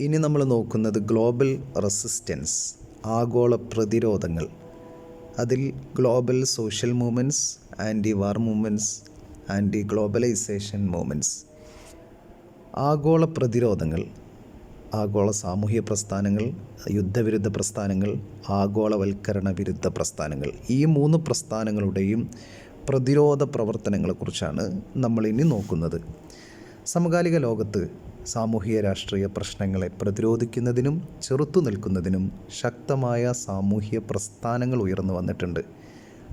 ഇനി നമ്മൾ നോക്കുന്നത് ഗ്ലോബൽ റെസിസ്റ്റൻസ്, ആഗോള പ്രതിരോധങ്ങൾ. അതിൽ ഗ്ലോബൽ സോഷ്യൽ മൂവ്മെൻറ്റ്സ്, ആൻറ്റി വാർ മൂവ്മെൻറ്റ്സ്, ആൻറ്റി ഗ്ലോബലൈസേഷൻ മൂവ്മെൻറ്റ്സ്. ആഗോള പ്രതിരോധങ്ങൾ, ആഗോള സാമൂഹ്യ പ്രസ്ഥാനങ്ങൾ, യുദ്ധവിരുദ്ധ പ്രസ്ഥാനങ്ങൾ, ആഗോളവൽക്കരണ വിരുദ്ധ പ്രസ്ഥാനങ്ങൾ. ഈ 3 പ്രസ്ഥാനങ്ങളുടെയും പ്രതിരോധ പ്രവർത്തനങ്ങളെക്കുറിച്ചാണ് നമ്മളിനി നോക്കുന്നത്. സമകാലിക ലോകത്ത് സാമൂഹിക രാഷ്ട്രീയ പ്രശ്നങ്ങളെ പ്രതിരോധിക്കുന്നതിനും ചെറുത്തു നിൽക്കുന്നതിനും ശക്തമായ സാമൂഹ്യ പ്രസ്ഥാനങ്ങൾ ഉയർന്നു വന്നിട്ടുണ്ട്.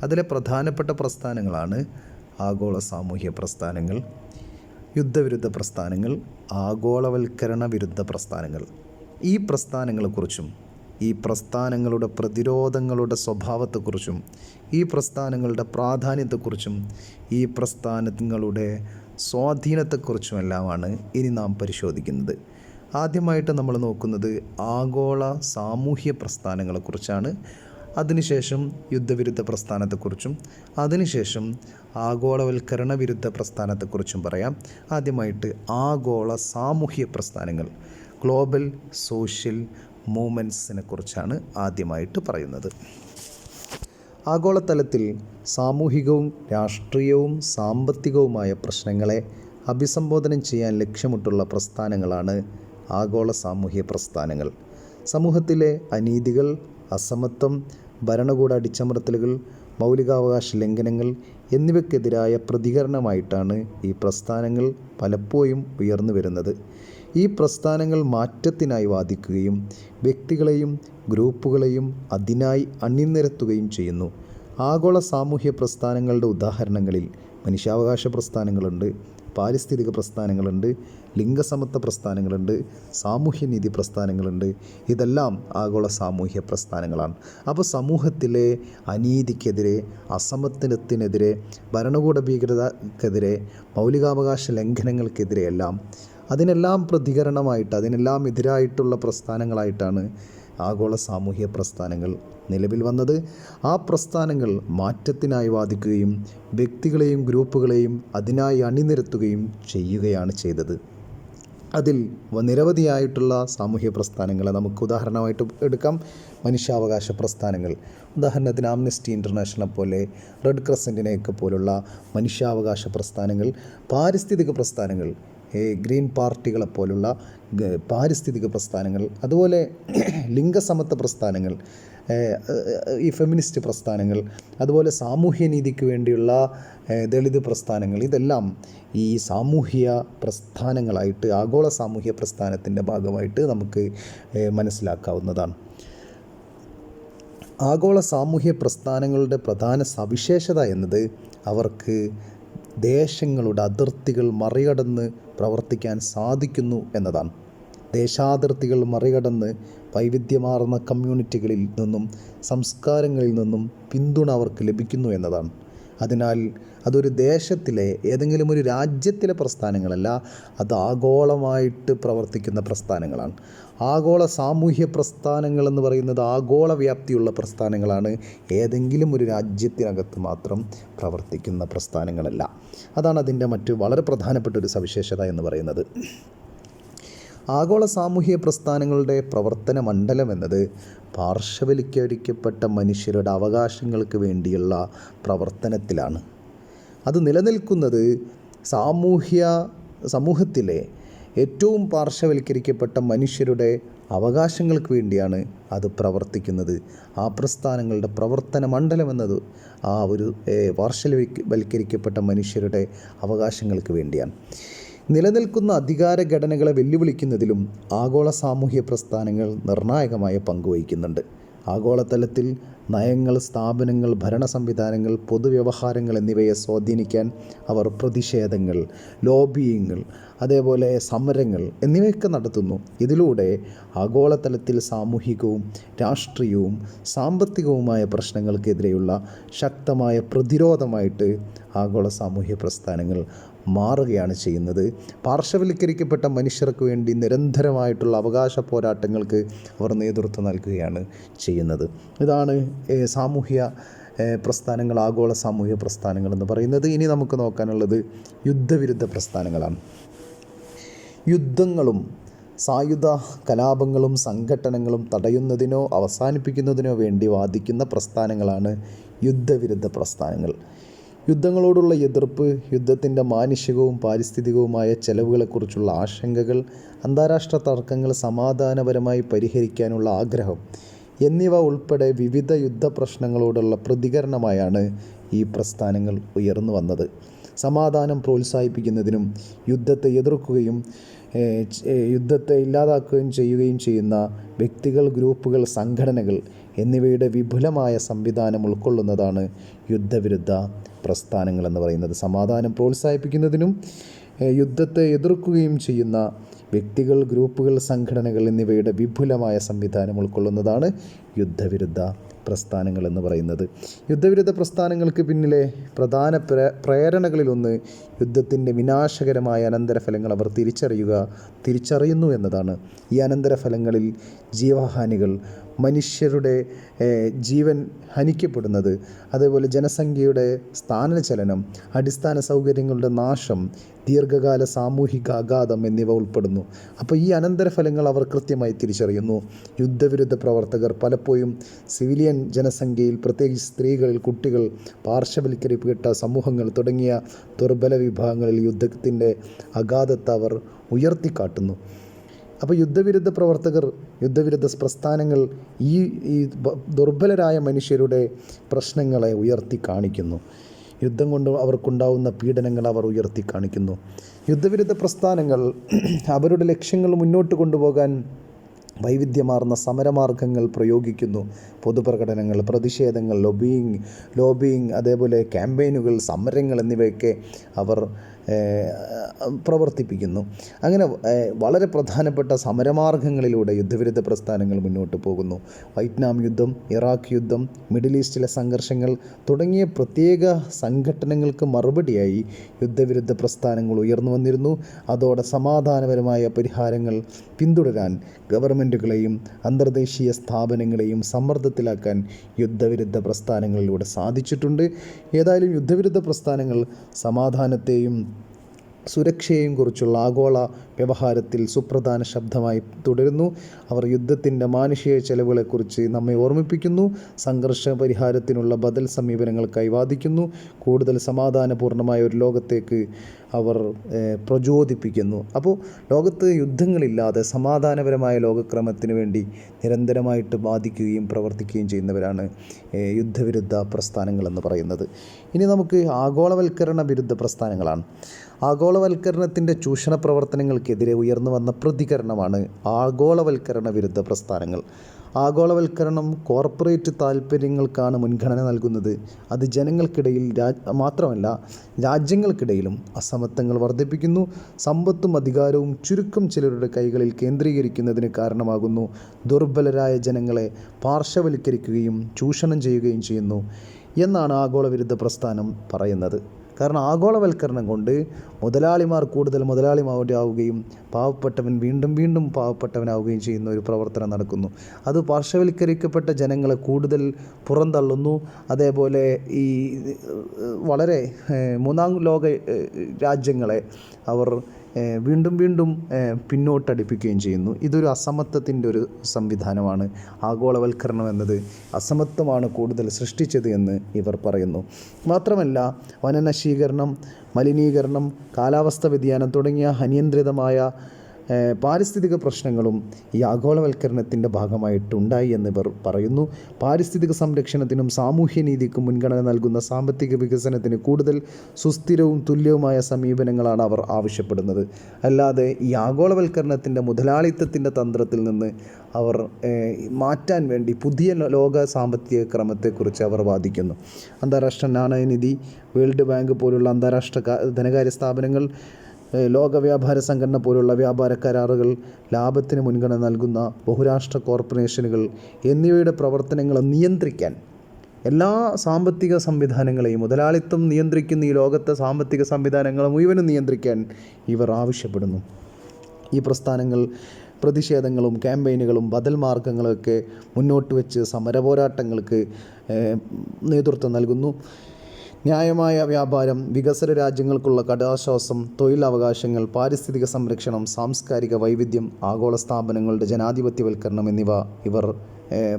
അതിലെ പ്രധാനപ്പെട്ട പ്രസ്ഥാനങ്ങളാണ് ആഗോള സാമൂഹ്യ പ്രസ്ഥാനങ്ങൾ, യുദ്ധവിരുദ്ധ പ്രസ്ഥാനങ്ങൾ, ആഗോളവൽക്കരണ വിരുദ്ധ പ്രസ്ഥാനങ്ങൾ. ഈ പ്രസ്ഥാനങ്ങളെക്കുറിച്ചും ഈ പ്രസ്ഥാനങ്ങളുടെ പ്രതിരോധങ്ങളുടെ സ്വഭാവത്തെക്കുറിച്ചും ഈ പ്രസ്ഥാനങ്ങളുടെ പ്രാധാന്യത്തെക്കുറിച്ചും ഈ പ്രസ്ഥാനങ്ങളുടെ സ്വാധീനത്തെക്കുറിച്ചുമെല്ലാമാണ് ഇനി നാം പരിശോധിക്കുന്നത്. ആദ്യമായിട്ട് നമ്മൾ നോക്കുന്നത് ആഗോള സാമൂഹ്യ പ്രസ്ഥാനങ്ങളെക്കുറിച്ചാണ്. അതിനുശേഷം യുദ്ധവിരുദ്ധ പ്രസ്ഥാനത്തെക്കുറിച്ചും അതിനുശേഷം ആഗോളവൽക്കരണ വിരുദ്ധ പ്രസ്ഥാനത്തെക്കുറിച്ചും പറയാം. ആദ്യമായിട്ട് ആഗോള സാമൂഹ്യ പ്രസ്ഥാനങ്ങൾ, ഗ്ലോബൽ സോഷ്യൽ മൂവ്മെൻറ്റ്സിനെ കുറിച്ചാണ് ആദ്യമായിട്ട് പറയുന്നത്. ആഗോളതലത്തിൽ സാമൂഹികവും രാഷ്ട്രീയവും സാമ്പത്തികവുമായ പ്രശ്നങ്ങളെ അഭിസംബോധന ചെയ്യാൻ ലക്ഷ്യമിട്ടുള്ള പ്രസ്ഥാനങ്ങളാണ് ആഗോള സാമൂഹ്യ പ്രസ്ഥാനങ്ങൾ. സമൂഹത്തിലെ അനീതികൾ, അസമത്വം, ഭരണകൂട അടിച്ചമർത്തലുകൾ, മൗലികാവകാശ ലംഘനങ്ങൾ എന്നിവയ്ക്കെതിരായ പ്രതികരണമായിട്ടാണ് ഈ പ്രസ്ഥാനങ്ങൾ പലപ്പോഴും ഉയർന്നു വരുന്നത്. ഈ പ്രസ്ഥാനങ്ങൾ മാറ്റത്തിനായി വാദിക്കുകയും വ്യക്തികളെയും ഗ്രൂപ്പുകളെയും അതിനായി അണിനിരത്തുകയും ചെയ്യുന്നു. ആഗോള സാമൂഹ്യ പ്രസ്ഥാനങ്ങളുടെ ഉദാഹരണങ്ങളിൽ മനുഷ്യാവകാശ പ്രസ്ഥാനങ്ങളുണ്ട്, പാരിസ്ഥിതിക പ്രസ്ഥാനങ്ങളുണ്ട്, ലിംഗസമത്വ പ്രസ്ഥാനങ്ങളുണ്ട്, സാമൂഹ്യനീതി പ്രസ്ഥാനങ്ങളുണ്ട്. ഇതെല്ലാം ആഗോള സാമൂഹ്യ പ്രസ്ഥാനങ്ങളാണ്. അപ്പോൾ സമൂഹത്തിലെ അനീതിക്കെതിരെ, അസമത്വത്തിനെതിരെ, ഭരണകൂട ഭീകരതക്കെതിരെ, മൗലികാവകാശ ലംഘനങ്ങൾക്കെതിരെയെല്ലാം അതിനെല്ലാം പ്രതികരണമായിട്ട്, അതിനെല്ലാം എതിരായിട്ടുള്ള പ്രസ്ഥാനങ്ങളായിട്ടാണ് ആഗോള സാമൂഹ്യ പ്രസ്ഥാനങ്ങൾ നിലവിൽ വന്നത്. ആ പ്രസ്ഥാനങ്ങൾ മാറ്റത്തിനായി വാദിക്കുകയും വ്യക്തികളെയും ഗ്രൂപ്പുകളെയും അതിനായി അണിനിരത്തുകയും ചെയ്യുകയാണ് ചെയ്തത്. അതിൽ നിരവധിയായിട്ടുള്ള സാമൂഹ്യ പ്രസ്ഥാനങ്ങളെ നമുക്ക് ഉദാഹരണമായിട്ട് എടുക്കാം. മനുഷ്യാവകാശ പ്രസ്ഥാനങ്ങൾ, ഉദാഹരണത്തിന് ആംനസ്റ്റി ഇൻ്റർനാഷണൽ പോലെ, റെഡ് ക്രസൻറ്റിനെയൊക്കെ പോലുള്ള മനുഷ്യാവകാശ പ്രസ്ഥാനങ്ങൾ. പാരിസ്ഥിതിക പ്രസ്ഥാനങ്ങൾ, ഗ്രീൻ പാർട്ടികളെപ്പോലുള്ള പാരിസ്ഥിതിക പ്രസ്ഥാനങ്ങൾ, അതുപോലെ ലിംഗസമത്വ പ്രസ്ഥാനങ്ങൾ, ഈ ഫെമിനിസ്റ്റ് പ്രസ്ഥാനങ്ങൾ, അതുപോലെ സാമൂഹ്യനീതിക്ക് വേണ്ടിയുള്ള ദളിത് പ്രസ്ഥാനങ്ങൾ. ഇതെല്ലാം ഈ സാമൂഹ്യ പ്രസ്ഥാനങ്ങളായിട്ട്, ആഗോള സാമൂഹ്യ പ്രസ്ഥാനത്തിൻ്റെ ഭാഗമായിട്ട് നമുക്ക് മനസ്സിലാക്കാവുന്നതാണ്. ആഗോള സാമൂഹ്യ പ്രസ്ഥാനങ്ങളുടെ പ്രധാന സവിശേഷത എന്നത് അവർക്ക് ദേശങ്ങളുടെ അതിർത്തികൾ മറികടന്ന് പ്രവർത്തിക്കാൻ സാധിക്കുന്നു എന്നതാണ്. ദേശാതിർത്തികൾ മറികടന്ന് വൈവിധ്യമാർന്ന കമ്മ്യൂണിറ്റികളിൽ നിന്നും സംസ്കാരങ്ങളിൽ നിന്നും പിന്തുണ അവർക്ക് ലഭിക്കുന്നു എന്നതാണ്. അതിനാൽ അതൊരു ദേശത്തിലെ, ഏതെങ്കിലും ഒരു രാജ്യത്തിലെ പ്രസ്ഥാനങ്ങളല്ല, അത് ആഗോളമായിട്ട് പ്രവർത്തിക്കുന്ന പ്രസ്ഥാനങ്ങളാണ്. ആഗോള സാമൂഹ്യ പ്രസ്ഥാനങ്ങൾ എന്ന് പറയുന്നത് ആഗോള വ്യാപ്തിയുള്ള പ്രസ്ഥാനങ്ങളാണ്, ഏതെങ്കിലും ഒരു രാജ്യത്തിനകത്ത് മാത്രം പ്രവർത്തിക്കുന്ന പ്രസ്ഥാനങ്ങളല്ല. അതാണ് അതിൻ്റെ മറ്റ് വളരെ പ്രധാനപ്പെട്ട ഒരു സവിശേഷത എന്ന് പറയുന്നത്. ആഗോള സാമൂഹ്യ പ്രസ്ഥാനങ്ങളുടെ പ്രവർത്തന മണ്ഡലം എന്നത് പാർശ്വവൽക്കരിക്കപ്പെട്ട മനുഷ്യരുടെ അവകാശങ്ങൾക്ക് വേണ്ടിയുള്ള പ്രവർത്തനത്തിലാണ്. അത് നിലനിൽക്കുന്നത് സമൂഹത്തിലെ ഏറ്റവും പാർശ്വവൽക്കരിക്കപ്പെട്ട മനുഷ്യരുടെ അവകാശങ്ങൾക്ക് വേണ്ടിയാണ് അത് പ്രവർത്തിക്കുന്നത്. ആ പ്രസ്ഥാനങ്ങളുടെ പ്രവർത്തന മണ്ഡലം എന്നത് ആ ഒരു പാർശ്വവൽക്കരിക്കപ്പെട്ട മനുഷ്യരുടെ അവകാശങ്ങൾക്ക് വേണ്ടിയാണ്. നിലനിൽക്കുന്ന അധികാര ഘടനകളെ വെല്ലുവിളിക്കുന്നതിലും ആഗോള സാമൂഹ്യ പ്രസ്ഥാനങ്ങൾ നിർണായകമായ പങ്കുവഹിക്കുന്നുണ്ട്. ആഗോളതലത്തിൽ നയങ്ങൾ, സ്ഥാപനങ്ങൾ, ഭരണ സംവിധാനങ്ങൾ, പൊതുവ്യവഹാരങ്ങൾ എന്നിവയെ സ്വാധീനിക്കാൻ അവർ പ്രതിഷേധങ്ങൾ, ലോബിയിങ്ങൾ, അതേപോലെ സമരങ്ങൾ എന്നിവയൊക്കെ നടത്തുന്നു. ഇതിലൂടെ ആഗോളതലത്തിൽ സാമൂഹികവും രാഷ്ട്രീയവും സാമ്പത്തികവുമായ പ്രശ്നങ്ങൾക്കെതിരെയുള്ള ശക്തമായ പ്രതിരോധമായിട്ട് ആഗോള സാമൂഹ്യ പ്രസ്ഥാനങ്ങൾ മാറുകയാണ് ചെയ്യുന്നത്. പാർശ്വവൽക്കരിക്കപ്പെട്ട മനുഷ്യർക്ക് വേണ്ടി നിരന്തരമായിട്ടുള്ള അവകാശ പോരാട്ടങ്ങൾക്ക് അവർ നേതൃത്വം നൽകുകയാണ് ചെയ്യുന്നത്. ഇതാണ് സാമൂഹ്യ പ്രസ്ഥാനങ്ങൾ, ആഗോള സാമൂഹ്യ പ്രസ്ഥാനങ്ങൾ എന്ന് പറയുന്നത്. ഇനി നമുക്ക് നോക്കാനുള്ളത് യുദ്ധവിരുദ്ധ പ്രസ്ഥാനങ്ങളാണ്. യുദ്ധങ്ങളും സായുധ കലാപങ്ങളും സംഘട്ടനങ്ങളും തടയുന്നതിനോ അവസാനിപ്പിക്കുന്നതിനോ വേണ്ടി വാദിക്കുന്ന പ്രസ്ഥാനങ്ങളാണ് യുദ്ധവിരുദ്ധ പ്രസ്ഥാനങ്ങൾ. യുദ്ധങ്ങളോടുള്ള എതിർപ്പ്, യുദ്ധത്തിൻ്റെ മാനുഷികവും പാരിസ്ഥിതികവുമായ ചെലവുകളെക്കുറിച്ചുള്ള ആശങ്കകൾ, അന്താരാഷ്ട്ര തർക്കങ്ങൾ സമാധാനപരമായി പരിഹരിക്കാനുള്ള ആഗ്രഹം എന്നിവ ഉൾപ്പെടെ വിവിധ യുദ്ധപ്രശ്നങ്ങളോടുള്ള പ്രതികരണമായാണ് ഈ പ്രസ്ഥാനങ്ങൾ ഉയർന്നു വന്നത്. സമാധാനം പ്രോത്സാഹിപ്പിക്കുന്നതിനും യുദ്ധത്തെ എതിർക്കുകയും യുദ്ധത്തെ ഇല്ലാതാക്കുകയും ചെയ്യുകയും ചെയ്യുന്ന വ്യക്തികൾ, ഗ്രൂപ്പുകൾ, സംഘടനകൾ എന്നിവയുടെ വിപുലമായ സംവിധാനം ഉൾക്കൊള്ളുന്നതാണ് യുദ്ധവിരുദ്ധ പ്രസ്ഥാനങ്ങൾ എന്ന് പറയുന്നത്. സമാധാനം പ്രോത്സാഹിപ്പിക്കുന്നതിനും യുദ്ധത്തെ എതിർക്കുകയും ചെയ്യുന്ന വ്യക്തികൾ, ഗ്രൂപ്പുകൾ, സംഘടനകൾ എന്നിവയുടെ വിപുലമായ സംവിധാനം ഉൾക്കൊള്ളുന്നതാണ് യുദ്ധവിരുദ്ധ പ്രസ്ഥാനങ്ങൾ എന്ന് പറയുന്നത്. യുദ്ധവിരുദ്ധ പ്രസ്ഥാനങ്ങൾക്ക് പിന്നിലെ പ്രധാന പ്രേരണകളിലൊന്ന് യുദ്ധത്തിൻ്റെ വിനാശകരമായ അനന്തരഫലങ്ങൾ അവർ തിരിച്ചറിയുന്നു എന്നതാണ്. ഈ അനന്തരഫലങ്ങളിൽ ജീവഹാനികൾ, മനുഷ്യരുടെ ജീവൻ ഹനിക്കപ്പെടുന്നത്, അതേപോലെ ജനസംഖ്യയുടെ സ്ഥാനചലനം, അടിസ്ഥാന സൗകര്യങ്ങളുടെ നാശം, ദീർഘകാല സാമൂഹിക ആഘാതം എന്നിവ ഉൾപ്പെടുന്നു. അപ്പോൾ ഈ അനന്തരഫലങ്ങൾ അവർ കൃത്യമായി തിരിച്ചറിയുന്നു. യുദ്ധവിരുദ്ധ പ്രവർത്തകർ പലപ്പോഴും സിവിലിയൻ ജനസംഖ്യയിൽ, പ്രത്യേകിച്ച് സ്ത്രീകളിൽ, കുട്ടികൾ, പാർശ്വവൽക്കരിക്കപ്പെട്ട സമൂഹങ്ങൾ തുടങ്ങിയ ദുർബല വിഭാഗങ്ങളിൽ യുദ്ധത്തിൻ്റെ ആഘാതത്തെ അവർ ഉയർത്തിക്കാട്ടുന്നു. അപ്പോൾ യുദ്ധവിരുദ്ധ പ്രവർത്തകർ, യുദ്ധവിരുദ്ധ പ്രസ്ഥാനങ്ങൾ ഈ ദുർബലരായ മനുഷ്യരുടെ പ്രശ്നങ്ങളെ ഉയർത്തി കാണിക്കുന്നു. യുദ്ധം കൊണ്ട് അവർക്കുണ്ടാവുന്ന പീഡനങ്ങൾ അവർ ഉയർത്തി കാണിക്കുന്നു. യുദ്ധവിരുദ്ധ പ്രസ്ഥാനങ്ങൾ അവരുടെ ലക്ഷ്യങ്ങൾ മുന്നോട്ട് കൊണ്ടുപോകാൻ വൈവിധ്യമാർന്ന സമരമാർഗങ്ങൾ പ്രയോഗിക്കുന്നു. പൊതുപ്രകടനങ്ങൾ, പ്രതിഷേധങ്ങൾ, ലോബിയിങ്, അതേപോലെ ക്യാമ്പയിനുകൾ, സമരങ്ങൾ എന്നിവയൊക്കെ അവർ പ്രവർത്തിപ്പിക്കുന്നു. അങ്ങനെ വളരെ പ്രധാനപ്പെട്ട സമരമാർഗങ്ങളിലൂടെ യുദ്ധവിരുദ്ധ പ്രസ്ഥാനങ്ങൾ മുന്നോട്ട് പോകുന്നു. വയറ്റ്നാം യുദ്ധം, ഇറാഖ് യുദ്ധം, മിഡിൽ ഈസ്റ്റിലെ സംഘർഷങ്ങൾ തുടങ്ങിയ പ്രത്യേക സംഘട്ടനങ്ങൾക്ക് മറുപടിയായി യുദ്ധവിരുദ്ധ പ്രസ്ഥാനങ്ങൾ ഉയർന്നു വന്നിരുന്നു. അതോടെ സമാധാനപരമായ പരിഹാരങ്ങൾ പിന്തുടരാൻ ഗവൺമെൻറ്റുകളെയും അന്തർദേശീയ സ്ഥാപനങ്ങളെയും സമ്മർദ്ദത്തിലാക്കാൻ യുദ്ധവിരുദ്ധ പ്രസ്ഥാനങ്ങളിലൂടെ സാധിച്ചിട്ടുണ്ട്. ഏതായാലും യുദ്ധവിരുദ്ധ പ്രസ്ഥാനങ്ങൾ സമാധാനത്തെയും സുരക്ഷയെയും കുറിച്ചുള്ള ആഗോള വ്യവഹാരത്തിൽ സുപ്രധാന ശബ്ദമായി തുടരുന്നു. അവർ യുദ്ധത്തിൻ്റെ മാനുഷിക ചെലവുകളെക്കുറിച്ച് നമ്മെ ഓർമ്മിപ്പിക്കുന്നു. സംഘർഷ പരിഹാരത്തിനുള്ള ബദൽ സമീപനങ്ങൾക്കായി വാദിക്കുന്നു. കൂടുതൽ സമാധാനപൂർണ്ണമായ ഒരു ലോകത്തേക്ക് അവർ പ്രചോദിപ്പിക്കുന്നു. അപ്പോൾ ലോകത്ത് യുദ്ധങ്ങളില്ലാതെ സമാധാനപരമായ ലോകക്രമത്തിന് വേണ്ടി നിരന്തരമായിട്ട് വാദിക്കുകയും പ്രവർത്തിക്കുകയും ചെയ്യുന്നവരാണ് യുദ്ധവിരുദ്ധ പ്രസ്ഥാനങ്ങളെന്ന് പറയുന്നത്. ഇനി നമുക്ക് ആഗോളവൽക്കരണ വിരുദ്ധ പ്രസ്ഥാനങ്ങളാണ്. ആഗോളവൽക്കരണത്തിൻ്റെ ചൂഷണ പ്രവർത്തനങ്ങൾക്കെതിരെ ഉയർന്നു വന്ന പ്രതികരണമാണ് ആഗോളവൽക്കരണ വിരുദ്ധ പ്രസ്ഥാനങ്ങൾ. ആഗോളവൽക്കരണം കോർപ്പറേറ്റ് താൽപ്പര്യങ്ങൾക്കാണ് മുൻഗണന നൽകുന്നത്. അത് ജനങ്ങൾക്കിടയിൽ മാത്രമല്ല രാജ്യങ്ങൾക്കിടയിലും അസമത്വങ്ങൾ വർദ്ധിപ്പിക്കുന്നു. സമ്പത്തും അധികാരവും ചുരുക്കം ചിലരുടെ കൈകളിൽ കേന്ദ്രീകരിക്കുന്നതിന് കാരണമാകുന്നു. ദുർബലരായ ജനങ്ങളെ പാർശ്വവൽക്കരിക്കുകയും ചൂഷണം ചെയ്യുകയും ചെയ്യുന്നു എന്നാണ് ആഗോളവിരുദ്ധ പ്രസ്ഥാനം പറയുന്നത്. കാരണം ആഗോളവൽക്കരണം കൊണ്ട് മുതലാളിമാർ കൂടുതൽ മുതലാളിമാരാവുകയും പാവപ്പെട്ടവൻ വീണ്ടും വീണ്ടും പാവപ്പെട്ടവനാവുകയും ചെയ്യുന്ന ഒരു പ്രവർത്തനം നടക്കുന്നു. അത് പാർശ്വവൽക്കരിക്കപ്പെട്ട ജനങ്ങളെ കൂടുതൽ പുറന്തള്ളുന്നു. അതേപോലെ ഈ വളരെ മൂന്നാം ലോക രാജ്യങ്ങളെ അവർ വീണ്ടും വീണ്ടും പിന്നോട്ടടിപ്പിക്കുകയും ചെയ്യുന്നു. ഇതൊരു അസമത്വത്തിൻ്റെ ഒരു സംവിധാനമാണ്. ആഗോളവൽക്കരണം എന്നത് അസമത്വമാണ് കൂടുതൽ സൃഷ്ടിച്ചത് എന്ന് ഇവർ പറയുന്നു. മാത്രമല്ല വനനശീകരണം, മലിനീകരണം, കാലാവസ്ഥ വ്യതിയാനം തുടങ്ങിയ അനിയന്ത്രിതമായ പാരിസ്ഥിതിക പ്രശ്നങ്ങളും ഈ ആഗോളവൽക്കരണത്തിൻ്റെ ഭാഗമായിട്ടുണ്ടായി എന്നിവർ പറയുന്നു. പാരിസ്ഥിതിക സംരക്ഷണത്തിനും സാമൂഹ്യനീതിക്കും മുൻഗണന നൽകുന്ന സാമ്പത്തിക വികസനത്തിന് കൂടുതൽ സുസ്ഥിരവും തുല്യവുമായ സമീപനങ്ങളാണ് അവർ ആവശ്യപ്പെടുന്നത്. അല്ലാതെ ഈ ആഗോളവൽക്കരണത്തിൻ്റെ മുതലാളിത്തത്തിൻ്റെ തന്ത്രത്തിൽ നിന്ന് അവർ മാറ്റാൻ വേണ്ടി പുതിയ ലോക സാമ്പത്തിക ക്രമത്തെക്കുറിച്ച് അവർ വാദിക്കുന്നു. അന്താരാഷ്ട്ര നാണയനിധി, വേൾഡ് ബാങ്ക് പോലുള്ള അന്താരാഷ്ട്ര ധനകാര്യ സ്ഥാപനങ്ങൾ, ലോക വ്യാപാര സംഘടന പോലുള്ള വ്യാപാര കരാറുകൾ, ലാഭത്തിന് മുൻഗണന നൽകുന്ന ബഹുരാഷ്ട്ര കോർപ്പറേഷനുകൾ എന്നിവയുടെ പ്രവർത്തനങ്ങളെ നിയന്ത്രിക്കാൻ, എല്ലാ സാമ്പത്തിക സംവിധാനങ്ങളെയും മുതലാളിത്തം നിയന്ത്രിക്കുന്ന ഈ ലോകത്തെ സാമ്പത്തിക സംവിധാനങ്ങളെ മുഴുവനും നിയന്ത്രിക്കാൻ ഇവർ ആവശ്യപ്പെടുന്നു. ഈ പ്രസ്ഥാനങ്ങൾ പ്രതിഷേധങ്ങളും ക്യാമ്പയിനുകളും ബദൽ മാർഗങ്ങളൊക്കെ മുന്നോട്ട് വെച്ച് സമരപോരാട്ടങ്ങൾക്ക് നേതൃത്വം നൽകുന്നു. ന്യായമായ വ്യാപാരം, വികസ്വര രാജ്യങ്ങൾക്കുള്ള കടാശ്വാസം, തൊഴിലവകാശങ്ങൾ, പാരിസ്ഥിതിക സംരക്ഷണം, സാംസ്കാരിക വൈവിധ്യം, ആഗോള സ്ഥാപനങ്ങളുടെ ജനാധിപത്യവൽക്കരണം എന്നിവ ഇവർ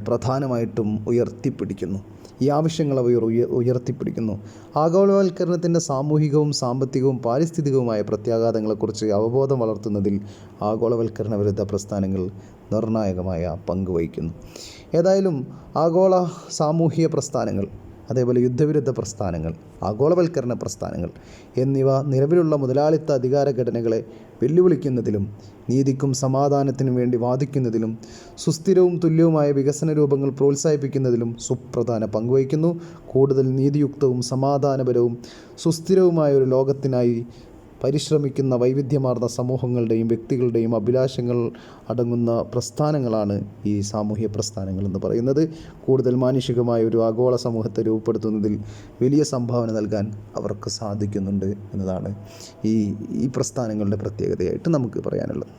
പ്രധാനമായിട്ടും ഉയർത്തിപ്പിടിക്കുന്നു. ഈ ആവശ്യങ്ങൾ അവർ ഉയർത്തിപ്പിടിക്കുന്നു. ആഗോളവൽക്കരണത്തിൻ്റെ സാമൂഹികവും സാമ്പത്തികവും പാരിസ്ഥിതികവുമായ പ്രത്യാഘാതങ്ങളെക്കുറിച്ച് അവബോധം വളർത്തുന്നതിൽ ആഗോളവൽക്കരണ വിരുദ്ധ പ്രസ്ഥാനങ്ങൾ നിർണായകമായ പങ്ക് വഹിക്കുന്നു. ഏതായാലും ആഗോള സാമൂഹിക പ്രസ്ഥാനങ്ങൾ, അതേപോലെ യുദ്ധവിരുദ്ധ പ്രസ്ഥാനങ്ങൾ, ആഗോളവൽക്കരണ പ്രസ്ഥാനങ്ങൾ എന്നിവ നിലവിലുള്ള മുതലാളിത്ത അധികാര ഘടനകളെ വെല്ലുവിളിക്കുന്നതിലും നീതിക്കും സമാധാനത്തിനും വേണ്ടി വാദിക്കുന്നതിലും സുസ്ഥിരവും തുല്യവുമായ വികസന രൂപങ്ങൾ പ്രോത്സാഹിപ്പിക്കുന്നതിലും സുപ്രധാന പങ്കുവഹിക്കുന്നു. കൂടുതൽ നീതിയുക്തവും സമാധാനപരവും സുസ്ഥിരവുമായ ഒരു ലോകത്തിനായി പരിശ്രമിക്കുന്ന വൈവിധ്യമാർന്ന സമൂഹങ്ങളുടെയും വ്യക്തികളുടെയും അഭിലാഷങ്ങൾ അടങ്ങുന്ന പ്രസ്ഥാനങ്ങളാണ് ഈ സാമൂഹ്യ പ്രസ്ഥാനങ്ങൾ എന്ന് പറയുന്നത്. കൂടുതൽ മാനുഷികമായ ഒരു ആഗോള സമൂഹത്തെ രൂപപ്പെടുത്തുന്നതിൽ വലിയ സംഭാവന നൽകാൻ അവർക്ക് സാധിക്കുന്നുണ്ട് എന്നതാണ് ഈ പ്രസ്ഥാനങ്ങളുടെ പ്രത്യേകതയായിട്ട് നമുക്ക് പറയാനുള്ളത്.